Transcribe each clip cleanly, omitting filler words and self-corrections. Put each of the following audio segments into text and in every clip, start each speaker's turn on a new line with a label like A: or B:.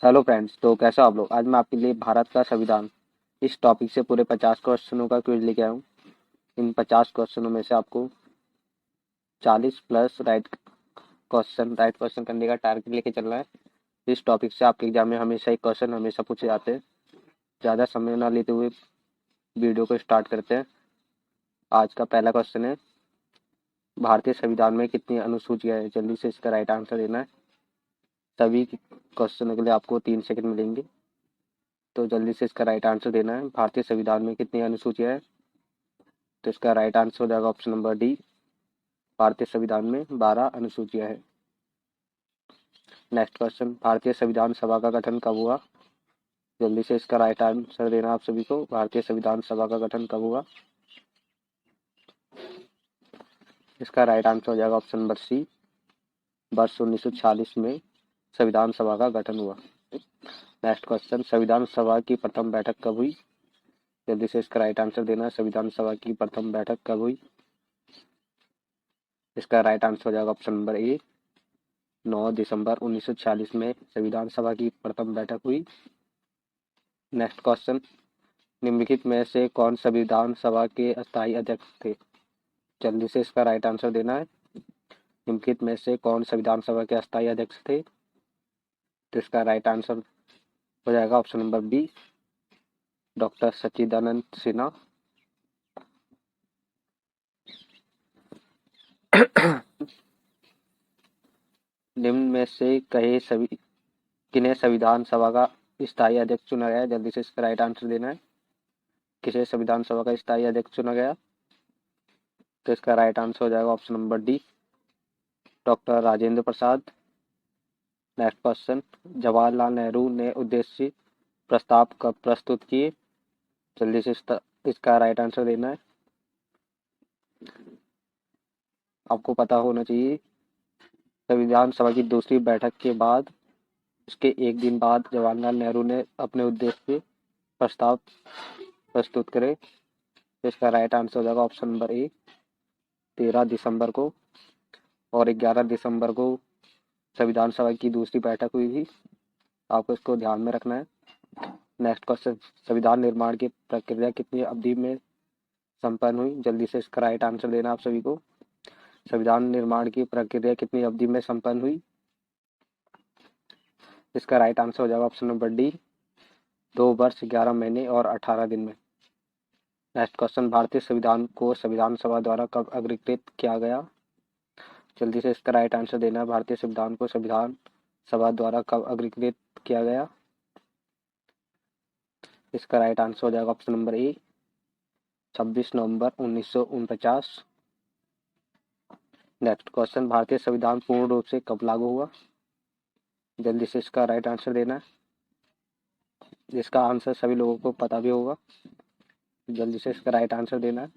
A: Hello friends, तो कैसे हो आप लोग। आज मैं आपके लिए भारत का संविधान इस टॉपिक से पूरे 50 क्वेश्चनों का क्विज लेके आया हूँ। इन 50 क्वेश्चनों में से आपको 40 प्लस राइट क्वेश्चन करने का टारगेट लेके चलना है। इस टॉपिक से आपके एग्जाम में हमेशा एक क्वेश्चन हमेशा पूछे जाते हैं। ज़्यादा समय ना लेते हुए वीडियो को स्टार्ट करते हैं। आज का पहला क्वेश्चन है, भारतीय संविधान में कितनी अनुसूचियाँ हैं। जल्दी से इसका राइट आंसर देना है। सभी क्वेश्चनों के लिए आपको 3 सेकंड मिलेंगे, तो जल्दी से इसका राइट आंसर देना है। भारतीय संविधान में कितनी अनुसूचियाँ हैं, तो इसका राइट आंसर हो जाएगा ऑप्शन नंबर डी। भारतीय संविधान में 12 अनुसूचियां हैं। नेक्स्ट क्वेश्चन, भारतीय संविधान सभा का गठन कब हुआ। जल्दी से इसका राइट आंसर देना आप सभी को। भारतीय संविधान सभा का गठन कब हुआ, इसका राइट आंसर हो जाएगा ऑप्शन नंबर सी। वर्ष 1946 में संविधान सभा का गठन हुआ। नेक्स्ट क्वेश्चन, संविधान सभा की प्रथम बैठक कब हुई। जल्दी से इसका राइट आंसर देना है। संविधान सभा की प्रथम बैठक कब हुई, इसका राइट आंसर हो जाएगा ऑप्शन नंबर ए। 9 दिसंबर 1946 में संविधान सभा की प्रथम बैठक हुई। नेक्स्ट क्वेश्चन, निम्नलिखित में से कौन संविधान सभा के अस्थायी अध्यक्ष थे। जल्दी से इसका राइट आंसर देना है। निम्नलिखित में से कौन संविधान सभा के अस्थायी अध्यक्ष थे, तो इसका राइट आंसर हो जाएगा ऑप्शन नंबर बी, डॉक्टर सच्चिदानंद सिन्हा। निम्न में से कहे सभी किन्हें संविधान सभा का स्थायी अध्यक्ष चुना गया। जल्दी से इसका राइट आंसर देना है। किसे संविधान सभा का स्थायी अध्यक्ष चुना गया, तो इसका राइट आंसर हो जाएगा option number D, doctor Rajendra Prasad. Next question, Jawaharlal Nehru ने उद्देश्य प्रस्ताव कब प्रस्तुत किए। जल्दी से इसका राइट आंसर देना है। आपको पता होना चाहिए, संविधान सभा की दूसरी बैठक के बाद उसके एक दिन बाद जवाहरलाल नेहरू ने अपने उद्देश्य प्रस्ताव प्रस्तुत करे। तो इसका राइट आंसर हो जाएगा ऑप्शन नंबर ए, 13 दिसंबर को। और 11 दिसंबर को संविधान सभा की दूसरी बैठक हुई थी। आपको इसको ध्यान में रखना है। नेक्स्ट क्वेश्चन, संविधान निर्माण की प्रक्रिया कितनी अवधि में संपन्न हुई। जल्दी से इसका राइट आंसर देना आप सभी को। संविधान निर्माण की प्रक्रिया कितनी अवधि में संपन्न हुई, इसका राइट आंसर हो जाएगा ऑप्शन नंबर डी, 2 वर्ष 11 महीने और 18 दिन में। नेक्स्ट क्वेश्चन, भारतीय संविधान को संविधान सभा द्वारा कब अंगीकृत किया गया। जल्दी से इसका राइट आंसर देना है। भारतीय संविधान को संविधान सभा द्वारा कब अंगीकृत किया गया, इसका राइट आंसर हो जाएगा option number A, 26 November 1949। Next question, भारतीय संविधान पूर्ण रूप से कब लागू हुआ। जल्दी से इसका राइट आंसर देना है, जिसका आंसर सभी लोगों को पता भी होगा। जल्दी से इसका राइट आंसर देना है।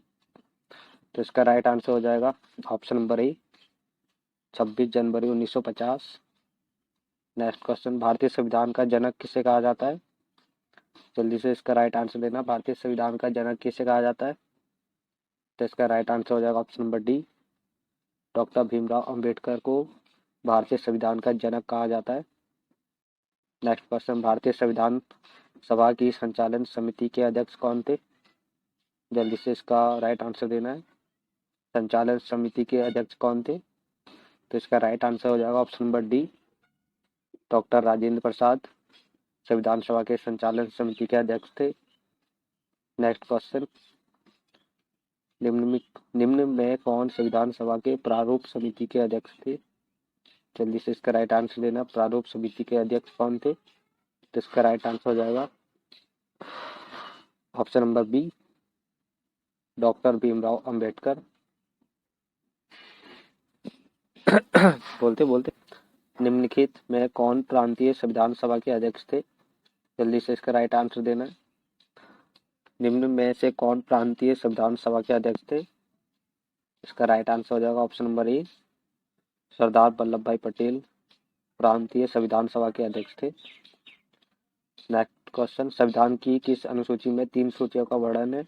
A: तो इसका राइट आंसर हो जाएगा option number A, 26 January 1950। Next question, भारतीय संविधान का जनक किसे कहा जाता है। जल्दी से इसका राइट आंसर देना। भारतीय संविधान का जनक किसे कहा जाता है, तो इसका राइट आंसर हो जाएगा option number D, doctor Bhimrao Ambedkar को भारतीय संविधान का जनक कहा जाता है। नेक्स्ट क्वेश्चन, भारतीय संविधान सभा की संचालन समिति के अध्यक्ष कौन थे। जल्दी से इसका राइट आंसर देना है। संचालन समिति के अध्यक्ष कौन थे, तो इसका राइट आंसर हो जाएगा option number D, doctor Rajendra Prasad संविधान सभा के संचालन समिति के अध्यक्ष थे। नेक्स्ट क्वेश्चन, निम्न में कौन संविधान सभा के प्रारूप समिति के अध्यक्ष थे। जल्दी से इसका राइट आंसर देना। प्रारूप समिति के अध्यक्ष कौन थे, तो इसका राइट आंसर हो जाएगा option number B, doctor Bhimrao Ambedkar. बोलते बोलते, निम्नलिखित में कौन प्रांतीय संविधान सभा के अध्यक्ष थे। जल्दी से इसका राइट आंसर देना है। निम्न में से कौन प्रांतीय संविधान सभा के अध्यक्ष थे, इसका राइट आंसर हो जाएगा option number A, Sardar Vallabh भाई पटेल प्रांतीय संविधान सभा के अध्यक्ष थे। नेक्स्ट क्वेश्चन, संविधान की किस अनुसूची में 3 सूचियों का वर्णन है।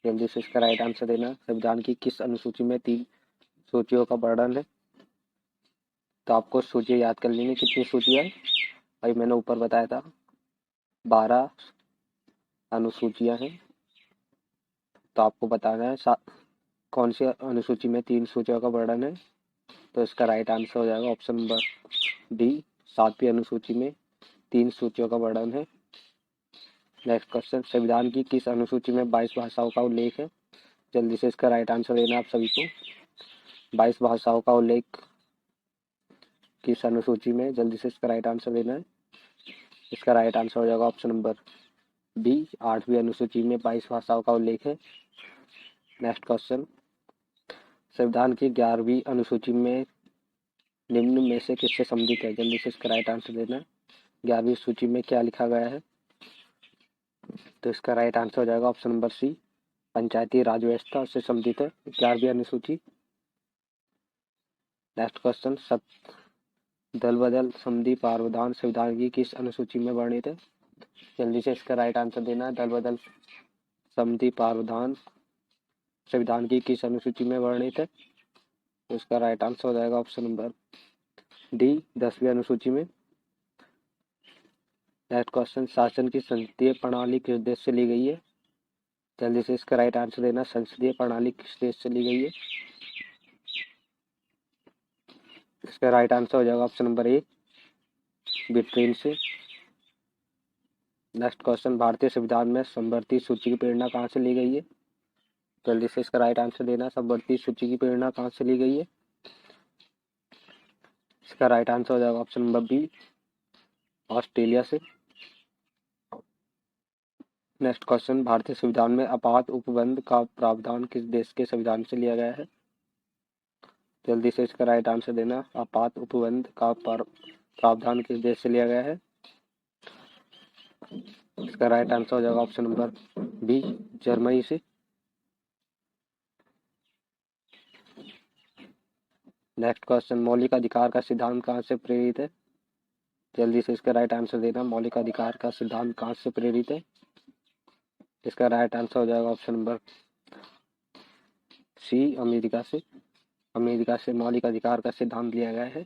A: जल्दी से इसका राइट आंसर देना। संविधान की किस अनुसूची में 3 सूचियों का वर्णन है, तो आपको सूची याद कर लेनी कितनी सूचियां है। अभी मैंने ऊपर बताया था 12 अनुसूचियां हैं, तो आपको बताना है कौन सी अनुसूची में 3 सूचियों का वर्णन है। तो इसका राइट आंसर हो जाएगा ऑप्शन नंबर डी, 7वीं अनुसूची में 3 सूचियों का वर्णन है। नेक्स्ट क्वेश्चन, संविधान की किस अनुसूची में 22 भाषाओं का उल्लेख है? जल्दी से इसका राइट आंसर देना आप सभी को। 22 भाषाओं का उल्लेख किस अनुसूची में? जल्दी से इसका राइट आंसर देना है। इसका राइट आंसर हो जाएगा ऑप्शन नंबर बी, 8वीं अनुसूची में 22 भाषाओं का उल्लेख है। नेक्स्ट क्वेश्चन, संविधान की 11वीं अनुसूची में निम्न में से किससे संबंधित है? जल्दी से इसका राइट आंसर देना है। 11वीं सूची में क्या लिखा गया है? तो इसका राइट आंसर हो जाएगा ऑप्शन नंबर सी, पंचायती राज व्यवस्था से संबंधित है 11वीं अनुसूची। नेक्स्ट क्वेश्चन, दल बदल संधि प्रावधान संविधान की किस अनुसूची में वर्णित है? जल्दी से इसका राइट आंसर देना है। दल बदल संधि प्रावधान संविधान की किस अनुसूची में वर्णित है? तो इसका राइट आंसर हो जाएगा ऑप्शन नंबर डी, 10वीं अनुसूची में। नेक्स्ट क्वेश्चन, शासन की संसदीय प्रणाली किस देश से ली गई है? जल्दी से इसका राइट आंसर देना। संसदीय प्रणाली किस देश से ली गई है? इसका राइट आंसर हो जाएगा ऑप्शन नंबर ए, ब्रिटेन से। नेक्स्ट क्वेश्चन, भारतीय संविधान में समवर्ती सूची की प्रेरणा कहाँ से ली गई है? जल्दी से इसका राइट आंसर देना। समवर्ती सूची की प्रेरणा कहाँ से ली गई है? इसका राइट आंसर हो जाएगा ऑप्शन नंबर बी, ऑस्ट्रेलिया से। नेक्स्ट क्वेश्चन, भारतीय संविधान में आपात उपबंध का प्रावधान किस देश के संविधान से लिया गया है? जल्दी से इसका राइट आंसर देना। आपात उपबंध का प्रावधान किस देश से लिया गया है? इसका राइट आंसर हो जाएगा ऑप्शन नंबर बी, जर्मनी से। नेक्स्ट क्वेश्चन, मौलिक अधिकार का सिद्धांत कहाँ से प्रेरित है? जल्दी से इसका राइट आंसर देना। मौलिक अधिकार का सिद्धांत कहाँ से प्रेरित है? इसका राइट आंसर हो जाएगा ऑप्शन नंबर सी, अमेरिका से। अमेरिका से मौलिक अधिकार का सिद्धांत लिया गया है।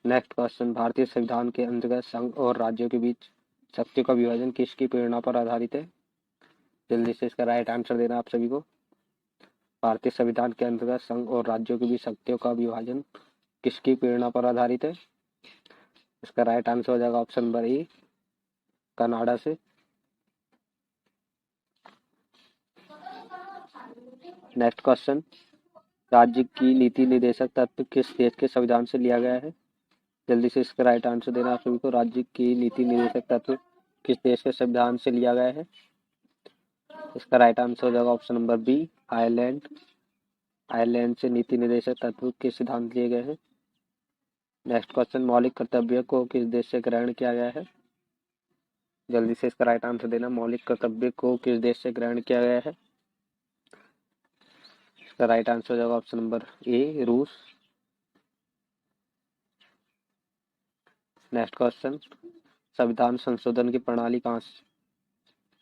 A: नेक्स्ट क्वेश्चन, भारतीय संविधान के अंतर्गत संघ और राज्यों के बीच शक्तियों का विभाजन किसकी प्रेरणा पर आधारित है? जल्दी से इसका राइट आंसर देना आप सभी को। भारतीय संविधान के अंतर्गत संघ और राज्यों के बीच शक्तियों का विभाजन किसकी प्रेरणा पर आधारित है? इसका राइट आंसर हो जाएगा ऑप्शन नंबर ए, कनाडा से। नेक्स्ट क्वेश्चन, राज्य की नीति निर्देशक तत्व किस देश के संविधान से लिया गया है? जल्दी से इसका राइट आंसर देना आप सभी को। राज्य की नीति निर्देशक तत्व किस देश के संविधान से लिया गया है? इसका राइट आंसर हो जाएगा option number B, Ireland. Ireland से नीति निर्देशक तत्व के सिद्धांत लिए गए हैं। नेक्स्ट क्वेश्चन, मौलिक कर्तव्य को किस देश से ग्रहण किया गया है? जल्दी से इसका राइट आंसर देना। मौलिक कर्तव्य को किस देश से ग्रहण किया गया है? इसका राइट आंसर हो जाएगा ऑप्शन नंबर ए, रूस। नेक्स्ट क्वेश्चन, संविधान संशोधन की प्रणाली कहाँ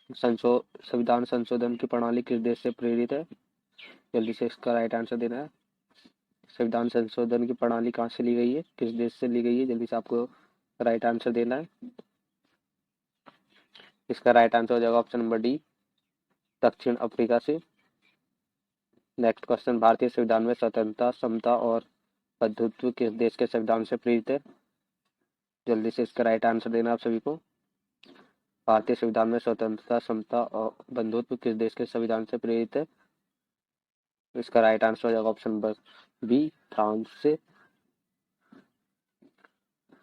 A: संविधान संशोधन की प्रणाली किस देश से प्रेरित है? जल्दी से इसका राइट आंसर देना है। संविधान संशोधन की प्रणाली कहाँ से ली गई है, किस देश से ली गई है? जल्दी से आपको राइट आंसर देना है। इसका राइट आंसर हो जाएगा ऑप्शन नंबर डी, दक्षिण अफ्रीका से। नेक्स्ट क्वेश्चन, भारतीय संविधान में स्वतंत्रता, समता और बंधुत्व किस देश के संविधान से प्रेरित है? जल्दी से इसका राइट आंसर देना आप सभी को। भारतीय संविधान में स्वतंत्रता, समता और बंधुत्व किस देश के संविधान से प्रेरित है? इसका राइट आंसर हो जाएगा ऑप्शन नंबर बी, फ्रांस से।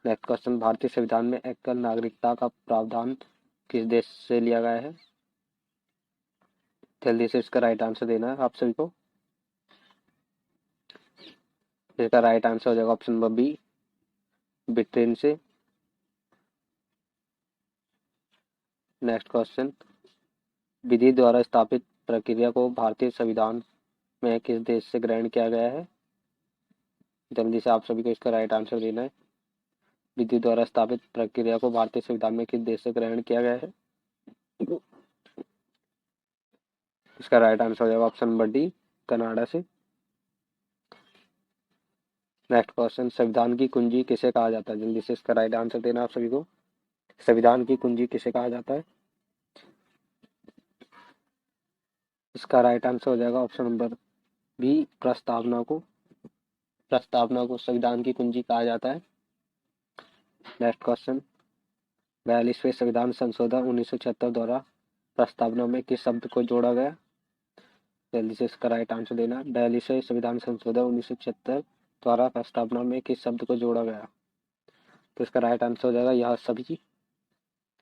A: नेक्स्ट क्वेश्चन, भारतीय संविधान में एकल नागरिकता का प्रावधान किस देश से लिया गया है? जल्दी से इसका राइट आंसर देना है आप सभी को। इसका राइट आंसर हो जाएगा ऑप्शन नंबर बी, ब्रिटेन से। नेक्स्ट क्वेश्चन, विधि द्वारा स्थापित प्रक्रिया को भारतीय संविधान में किस देश से ग्रहण किया गया है? जल्दी से आप सभी को इसका राइट आंसर देना है। विधि द्वारा स्थापित प्रक्रिया को भारतीय संविधान में किस देश से ग्रहण किया गया है? इसका राइट आंसर हो जाएगा ऑप्शन नंबर डी, कनाडा से। नेक्स्ट क्वेश्चन, संविधान की कुंजी किसे कहा जाता है? जल्दी से इसका राइट आंसर देना आप सभी को। संविधान की कुंजी किसे कहा जाता है? इसका राइट आंसर हो जाएगा ऑप्शन नंबर बी, प्रस्तावना को। प्रस्तावना को संविधान की कुंजी कहा जाता है। नेक्स्ट क्वेश्चन, 42वें संविधान संशोधन 1976 द्वारा प्रस्तावना में किस शब्द को जोड़ा गया? जल्दी से इसका राइट आंसर देना। 42वें संविधान संशोधन 1976 द्वारा प्रस्तावना में किस शब्द को जोड़ा गया? तो इसका राइट आंसर हो जाएगा यह सभी,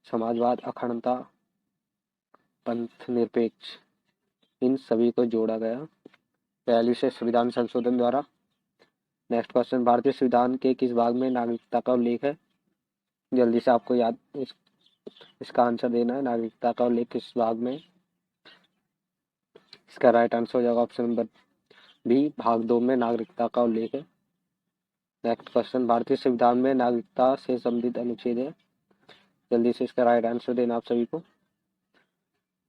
A: समाजवाद, अखंडता, पंथ निरपेक्ष, इन सभी को जोड़ा गया 42वें संविधान संशोधन द्वारा। नेक्स्ट क्वेश्चन, भारतीय संविधान के किस भाग में नागरिकता का उल्लेख है? जल्दी से आपको याद इसका आंसर देना है। नागरिकता का उल्लेख किस भाग में? इसका राइट आंसर हो जाएगा ऑप्शन नंबर बी, भाग 2 में नागरिकता का उल्लेख है। नेक्स्ट क्वेश्चन, भारतीय संविधान में नागरिकता से संबंधित अनुच्छेद है। जल्दी से इसका राइट आंसर देना आप सभी को।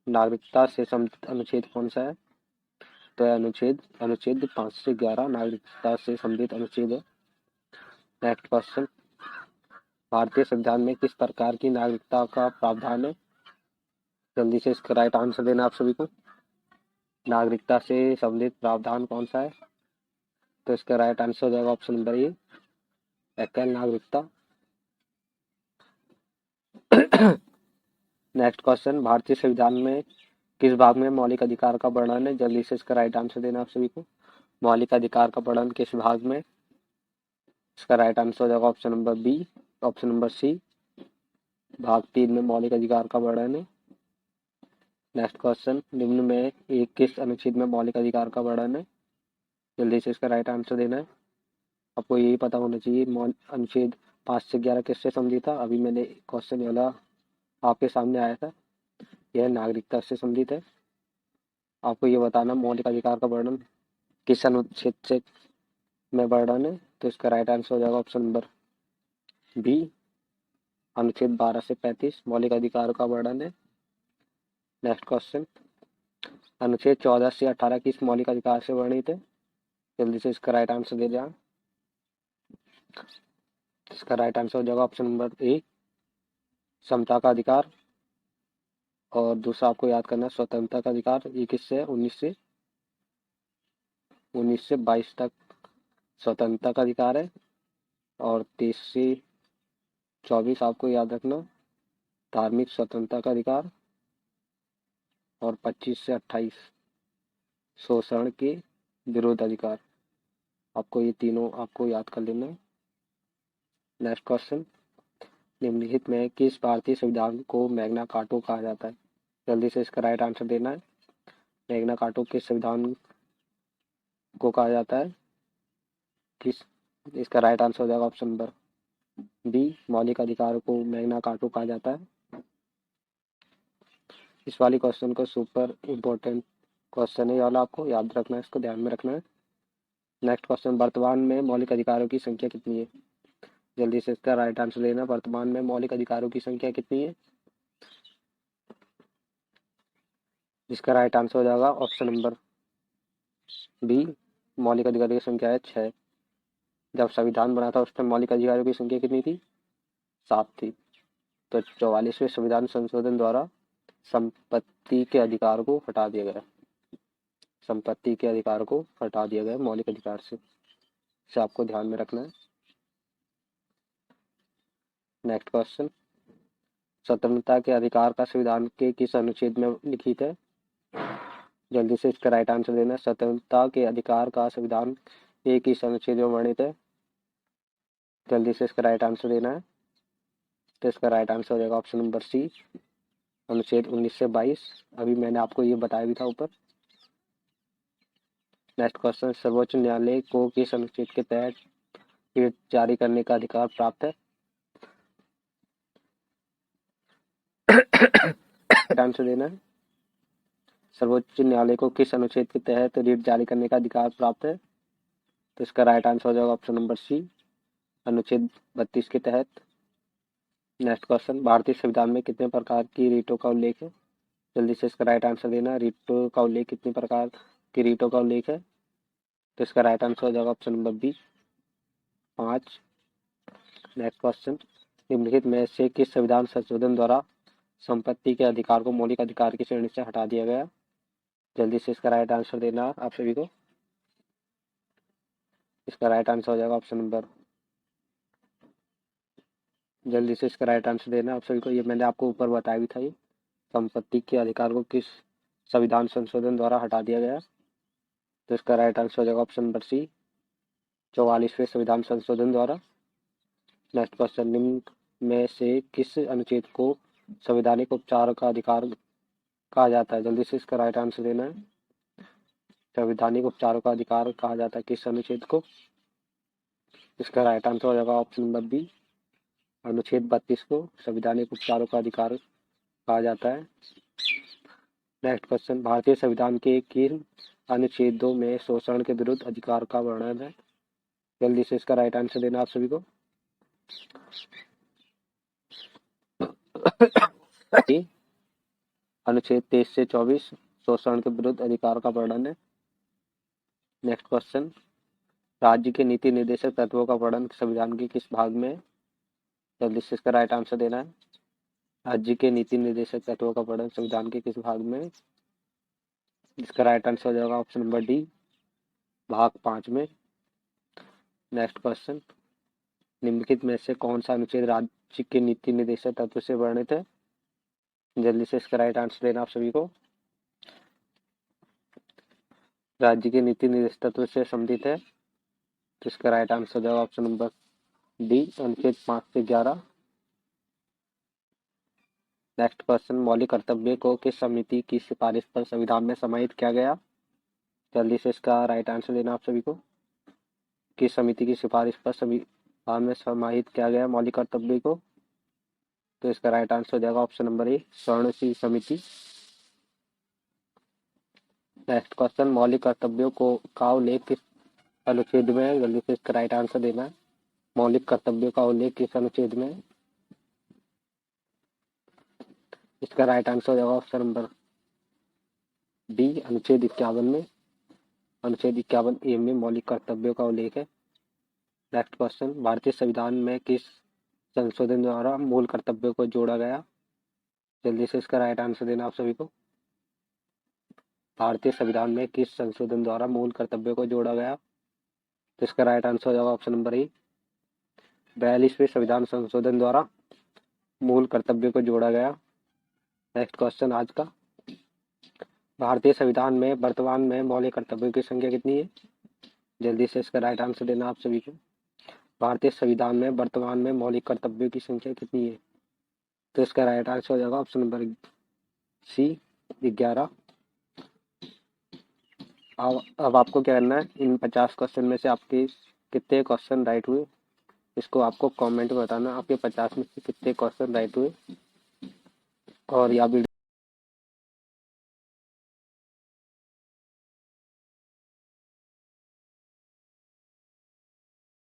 A: नागरिकता से संबंधित अनुच्छेद कौन सा है? तो अनुच्छेद 5 से 11 नागरिकता से संबंधित अनुच्छेद है। नेक्स्ट क्वेश्चन, भारतीय संविधान में किस प्रकार की नागरिकता का प्रावधान है? जल्दी से इसका राइट आंसर देना आप सभी को। नागरिकता से संबंधित प्रावधान कौन सा है? तो इसका राइट आंसर हो जाएगा ऑप्शन नंबर ए, एकल नागरिकता। नेक्स्ट क्वेश्चन, भारतीय संविधान में किस भाग में मौलिक अधिकार का वर्णन है? जल्दी से इसका राइट आंसर देना आप सभी को। मौलिक अधिकार का वर्णन किस भाग में? इसका राइट आंसर हो जाएगा option number B, option number C, भाग 3 में मौलिक अधिकार का वर्णन है। नेक्स्ट क्वेश्चन, निम्न में एक किस अनुच्छेद में मौलिक अधिकार का वर्णन है? जल्दी से इसका राइट आंसर देना है। आपको यही पता होना चाहिए अनुच्छेद 5 से 11 किससे संबंधित था। अभी मैंने क्वेश्चन वाला आपके सामने आया था, यह नागरिकता से संबंधित है। आपको ये बताना मौलिक अधिकार का वर्णन किस अनुच्छेद से में वर्णन है। तो इसका राइट आंसर हो जाएगा ऑप्शन नंबर बी, अनुच्छेद 12 से 35 मौलिक अधिकार का वर्णन है। नेक्स्ट क्वेश्चन, अनुच्छेद 14 से 18 किस मौलिक अधिकार से वर्णित है? जल्दी से इसका राइट आंसर दे जाए। इसका राइट आंसर हो जाएगा ऑप्शन नंबर ए, समता का अधिकार। और दूसरा आपको याद करना है स्वतंत्रता का अधिकार। ये किससे है? 19 से 22 तक स्वतंत्रता का अधिकार है। और 23 से 24 आपको याद रखना धार्मिक स्वतंत्रता का अधिकार। और 25 से 28 शोषण के विरोध अधिकार। आपको ये तीनों आपको याद कर लेना है। नेक्स्ट क्वेश्चन, निम्नलिखित में किस भारतीय संविधान को मैग्ना कार्टा कहा जाता है? जल्दी से इसका राइट आंसर देना है। मैग्ना कार्टा किस संविधान को कहा जाता है? किस इसका राइट आंसर हो जाएगा ऑप्शन नंबर बी, मौलिक अधिकारों को मैग्ना कार्टा कहा जाता है। इस वाली क्वेश्चन को सुपर इम्पोर्टेंट क्वेश्चन है, ये वाला आपको याद रखना है, इसको ध्यान में रखना है। नेक्स्ट क्वेश्चन, वर्तमान में मौलिक अधिकारों की संख्या कितनी है? जल्दी से इसका राइट आंसर देना। वर्तमान में मौलिक अधिकारों की संख्या कितनी है? इसका राइट आंसर हो जाएगा ऑप्शन नंबर बी, मौलिक अधिकारों की संख्या है 6। जब संविधान बना था उस टाइम मौलिक अधिकारों की संख्या कितनी थी? 7 थी। तो 44वें संविधान संशोधन द्वारा संपत्ति के अधिकार को हटा दिया गया। संपत्ति के अधिकार को हटा दिया गया मौलिक अधिकार से, इसे आपको ध्यान में रखना है। नेक्स्ट क्वेश्चन, स्वतंत्रता के अधिकार का संविधान के किस अनुच्छेद में लिखित है? जल्दी से इसका राइट आंसर देना। स्वतंत्रता के अधिकार का संविधान के किस अनुच्छेद में वर्णित है? जल्दी से इसका राइट आंसर देना है। तो इसका राइट आंसर हो जाएगा ऑप्शन नंबर सी, अनुच्छेद 19 से 22। अभी मैंने आपको ये बताया भी था ऊपर। नेक्स्ट क्वेश्चन, सर्वोच्च न्यायालय को किस अनुच्छेद के तहत रिट जारी करने का अधिकार प्राप्त है? आंसर देना है। सर्वोच्च न्यायालय को किस अनुच्छेद के तहत रिट जारी करने का अधिकार प्राप्त है? तो इसका राइट आंसर हो जाएगा ऑप्शन नंबर सी, अनुच्छेद 32 के तहत। नेक्स्ट क्वेश्चन, भारतीय संविधान में कितने प्रकार की रीटों का उल्लेख है? जल्दी से इसका राइट आंसर देना। रीटों का उल्लेख कितने प्रकार की रीटों का उल्लेख है? तो इसका राइट आंसर हो जाएगा option number B, 5। Next question, निम्नलिखित में से किस संविधान संशोधन द्वारा संपत्ति के अधिकार को मौलिक अधिकार की श्रेणी से हटा दिया गया? जल्दी से इसका राइट आंसर देना आप सभी को। इसका राइट आंसर हो जाएगा ऑप्शन नंबर, जल्दी से इसका राइट आंसर देना आप सभी को। ये मैंने आपको ऊपर बताया भी था, ये संपत्ति के अधिकार को किस संविधान संशोधन द्वारा हटा दिया गया, तो इसका राइट आंसर हो जाएगा ऑप्शन नंबर सी, 44वें संविधान संशोधन द्वारा। नेक्स्ट क्वेश्चन, निम्न में से किस अनुच्छेद को संवैधानिक उपचार का अधिकार कहा जाता है? जल्दी से इसका राइट आंसर देना है। संवैधानिक उपचारों का अधिकार कहा जाता है किस अनुच्छेद को? इसका राइट आंसर हो जाएगा ऑप्शन नंबर बी, अनुच्छेद 32 को संवैधानिक उपचारों का अधिकार कहा जाता है। नेक्स्ट क्वेश्चन, भारतीय संविधान के किन अनुच्छेदों में शोषण के विरुद्ध अधिकार का वर्णन है? जल्दी से इसका राइट आंसर देना आप सभी को। अनुच्छेद 23 से 24 शोषण के विरुद्ध अधिकार का वर्णन है। नेक्स्ट क्वेश्चन, राज्य के नीति निर्देशक तत्वों का वर्णन संविधान के किस भाग में? जल्दी से इसका राइट आंसर देना है। राज्य के नीति निर्देशक तत्वों का वर्णन संविधान के किस भाग में? इसका राइट आंसर हो जाएगा ऑप्शन नंबर डी, भाग 5 में। नेक्स्ट क्वेश्चन, निम्नलिखित में से कौन सा अनुच्छेद राज्य के नीति निर्देशक तत्व से वर्णित है? जल्दी से इसका राइट आंसर देना आप सभी को। राज्य के नीति निर्देशक तत्व से संबंधित है, तो इसका राइट आंसर हो जाएगा ऑप्शन नंबर डी, अनुच्छेद 5 से 11। नेक्स्ट क्वेश्चन, मौलिक कर्तव्य को किस समिति की सिफारिश पर संविधान में समाहित किया गया? जल्दी से इसका राइट आंसर देना आप सभी को। किस समिति की सिफारिश पर संविधान में समाहित किया गया मौलिक कर्तव्य को? तो इसका राइट आंसर हो जाएगा ऑप्शन नंबर ए, स्वर्णसिंह समिति। नेक्स्ट क्वेश्चन, मौलिक कर्तव्यों को का उल्लेख किस अनुच्छेद में है? जल्दी से इसका राइट आंसर देना है। मौलिक कर्तव्यों का उल्लेख किस अनुच्छेद में है? इसका राइट आंसर हो जाएगा ऑप्शन नंबर डी, अनुच्छेद 51 में। अनुच्छेद 51 ए में मौलिक कर्तव्यों का उल्लेख है। नेक्स्ट क्वेश्चन, भारतीय संविधान में किस संशोधन द्वारा मूल कर्तव्यों को जोड़ा गया? जल्दी से इसका राइट आंसर देना आप सभी को। भारतीय संविधान में किस संशोधन द्वारा मूल कर्तव्यों को जोड़ा गया? तो इसका राइट आंसर हो जाएगा ऑप्शन नंबर ए, 42वें संविधान संशोधन द्वारा मूल कर्तव्यों को जोड़ा गया। नेक्स्ट क्वेश्चन आज का, भारतीय संविधान में वर्तमान में मौलिक कर्तव्यों की संख्या कितनी है? जल्दी से इसका राइट आंसर देना आप सभी को। भारतीय संविधान में वर्तमान में मौलिक कर्तव्यों की संख्या कितनी है? तो इसका राइट आंसर हो जाएगा ऑप्शन नंबर सी, 11। अब आपको क्या करना है, इन 50 क्वेश्चन में से आपके कितने क्वेश्चन राइट हुए, इसको आपको कमेंट में बताना। आपके 50 में से कितने क्वेश्चन राइट हुए। और या